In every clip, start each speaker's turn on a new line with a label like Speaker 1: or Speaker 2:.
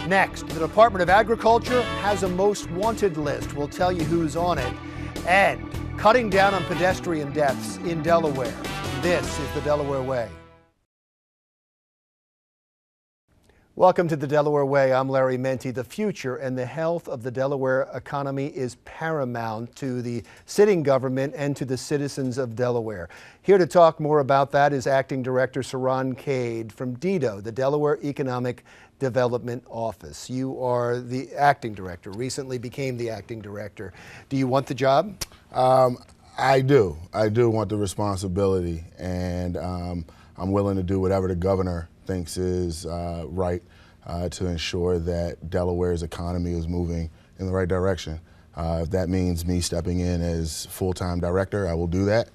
Speaker 1: Next, the Department of Agriculture has a most wanted list. We'll tell you who's on it. And cutting down on pedestrian deaths in Delaware. This is the Delaware Way. Welcome to the Delaware Way. I'm Larry Menti. The future and the health of the Delaware economy is paramount to the sitting government and to the citizens of Delaware. Here to talk more about that is Acting Director Cerron Cade from DEDO, the Delaware Economic Development Office. You are the acting director, recently became the acting director. Do you want the job?
Speaker 2: I do. I do want the responsibility, and I'm willing to do whatever the governor thinks is right to ensure that Delaware's economy is moving in the right direction. If that means me stepping in as full-time director, I will do that.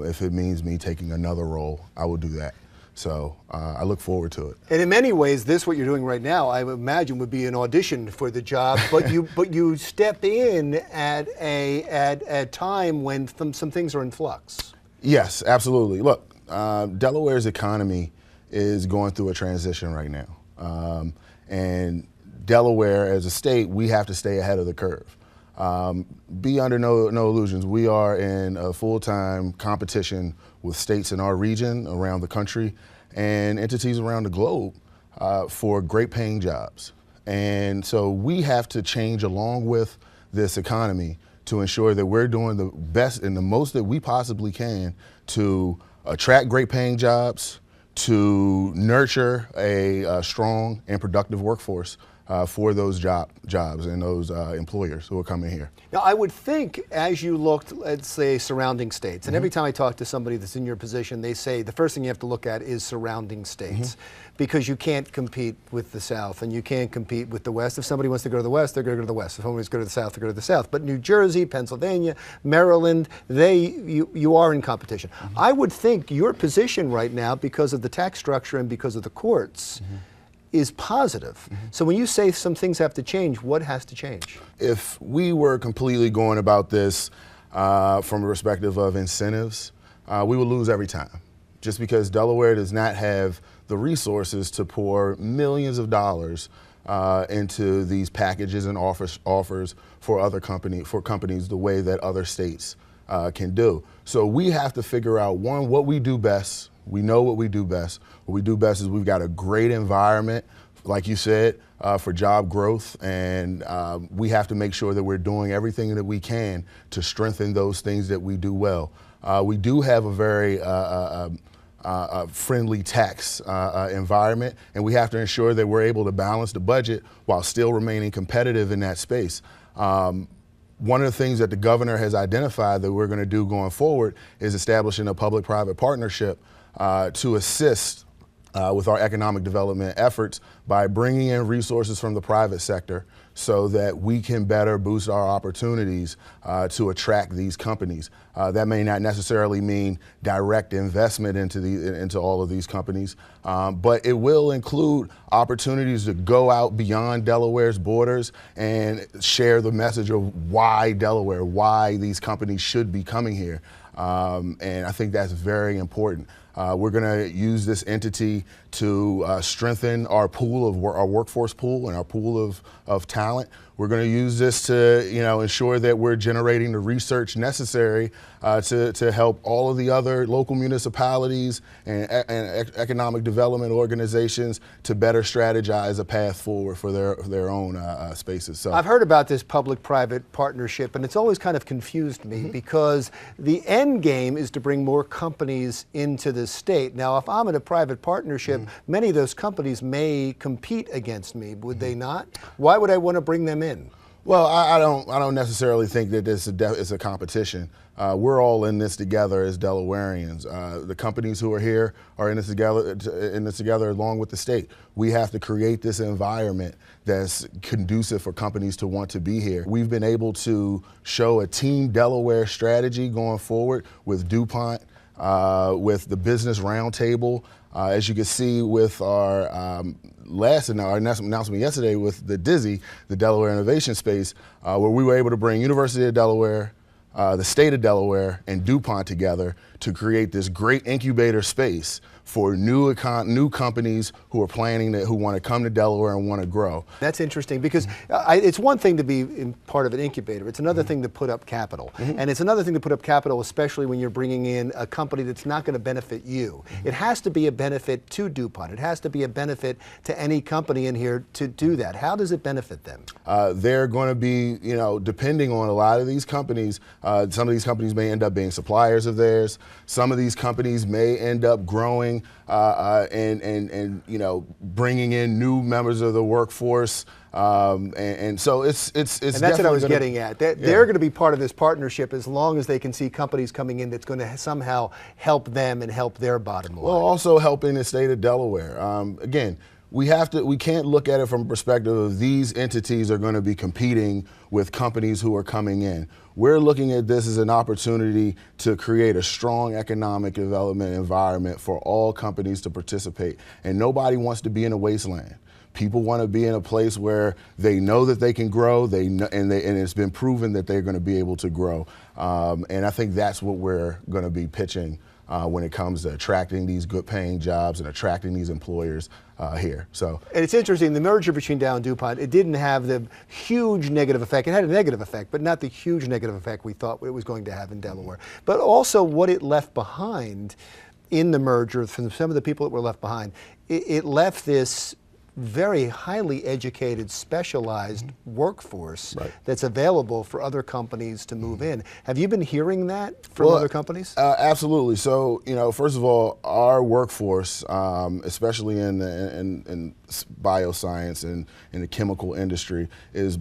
Speaker 2: If it means me taking another role, I will do that. So I look forward to it. And
Speaker 1: in many ways, what you're doing right now, I would imagine, would be an audition for the job. But you step in at a time when some things are in flux.
Speaker 2: Yes, absolutely. Look, Delaware's economy is going through a transition right now, and Delaware, as a state, we have to stay ahead of the curve. Be under no illusions. We are in a full-time competition with states in our region, around the country, and entities around the globe for great paying jobs. And so we have to change along with this economy to ensure that we're doing the best and the most that we possibly can to attract great paying jobs, to nurture a strong and productive workforce for those jobs and those employers who are coming here.
Speaker 1: Now, I would think as you looked, let's say, surrounding states, and every time I talk to somebody that's in your position, they say the first thing you have to look at is surrounding states, because you can't compete with the South and you can't compete with the West. If somebody wants to go to the West, they're going to go to the West. If somebody wants to go to the South, they go to the South. But New Jersey, Pennsylvania, Maryland, you are in competition. I would think your position right now, because of the tax structure and because of the courts, is positive. So when you say some things have to change, what has to change?
Speaker 2: If we were completely going about this from a perspective of incentives, we would lose every time. Just because Delaware does not have the resources to pour millions of dollars into these packages and offers for companies the way that other states can do. So we have to figure out, one, what we do best. We know what we do best. What we do best is we've got a great environment, like you said, for job growth, and we have to make sure that we're doing everything that we can to strengthen those things that we do well. We do have a very friendly tax environment, and we have to ensure that we're able to balance the budget while still remaining competitive in that space. One of the things that the governor has identified that we're going to do going forward is establishing a public-private partnership to assist with our economic development efforts by bringing in resources from the private sector so that we can better boost our opportunities to attract these companies. That may not necessarily mean direct investment into all of these companies, but it will include opportunities to go out beyond Delaware's borders and share the message of why Delaware, why these companies should be coming here. And I think that's very important. We're going to use this entity to strengthen our our workforce pool and our pool of talent. We're going to use this to, ensure that we're generating the research necessary to help all of the other local municipalities and economic development organizations to better strategize a path forward for their own spaces. So
Speaker 1: I've heard about this public-private partnership, and it's always kind of confused me because the end game is to bring more companies into the state. Now, if I'm in a private partnership, many of those companies may compete against me, would they not? Why would I want to bring them in?
Speaker 2: Well, I don't necessarily think that this is a competition. We're all in this together as Delawareans. The companies who are here are in this together along with the state. We have to create this environment that's conducive for companies to want to be here. We've been able to show a Team Delaware strategy going forward with DuPont, with the Business Roundtable. As you can see with our announcement yesterday with the DISI, the Delaware Innovation Space, where we were able to bring University of Delaware, the state of Delaware, and DuPont together to create this great incubator space for new companies who are who want to come to Delaware and want to grow.
Speaker 1: That's interesting because it's one thing to be in part of an incubator. It's another thing to put up capital. And it's another thing to put up capital, especially when you're bringing in a company that's not going to benefit you. It has to be a benefit to DuPont. It has to be a benefit to any company in here to do that. How does it benefit them?
Speaker 2: They're going to be, depending on a lot of these companies, some of these companies may end up being suppliers of theirs. Some of these companies may end up growing and bringing in new members of the workforce, and so it's
Speaker 1: and that's what I was getting at. They're going to be part of this partnership as long as they can see companies coming in that's going to somehow help them and help their bottom line.
Speaker 2: Well, also helping the state of Delaware. Again, we can't look at it from a perspective of these entities are going to be competing with companies who are coming in. We're looking at this as an opportunity to create a strong economic development environment for all companies to participate. And nobody wants to be in a wasteland. People want to be in a place where they know that they can grow, and it's been proven that they're going to be able to grow. And I think that's what we're going to be pitching when it comes to attracting these good-paying jobs and attracting these employers here. So,
Speaker 1: and it's interesting, the merger between Dow and DuPont, it didn't have the huge negative effect. It had a negative effect, but not the huge negative effect we thought it was going to have in Delaware. But also what it left behind in the merger, from some of the people that were left behind, it left this very highly educated, specialized workforce that's available for other companies to move in. Have you been hearing that from other companies?
Speaker 2: Absolutely. So, first of all, our workforce, especially in bioscience and in the chemical industry, is,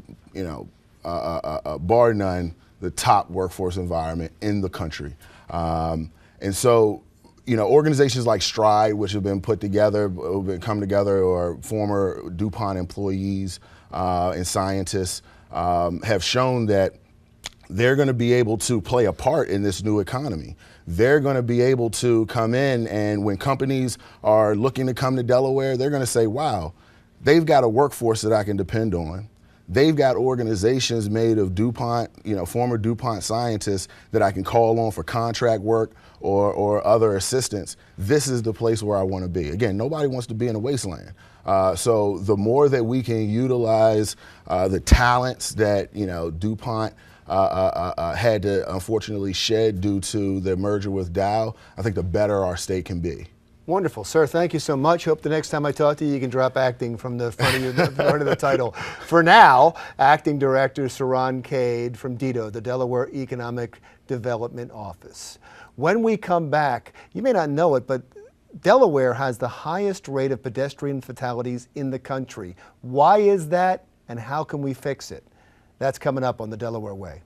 Speaker 2: bar none, the top workforce environment in the country. And so, organizations like Stride, which have been put together, come together, or former DuPont employees and scientists have shown that they're going to be able to play a part in this new economy. They're going to be able to come in, and when companies are looking to come to Delaware, they're going to say, wow, they've got a workforce that I can depend on. They've got organizations made of DuPont, former DuPont scientists that I can call on for contract work or other assistance. This is the place where I want to be. Again, nobody wants to be in a wasteland. So the more that we can utilize the talents that DuPont had to unfortunately shed due to the merger with Dow, I think the better our state can be.
Speaker 1: Wonderful, sir. Thank you so much. Hope the next time I talk to you, you can drop acting from the front of the title. For now, Acting Director Cerron Cade from DEDO, the Delaware Economic Development Office. When we come back, you may not know it, but Delaware has the highest rate of pedestrian fatalities in the country. Why is that, and how can we fix it? That's coming up on the Delaware Way.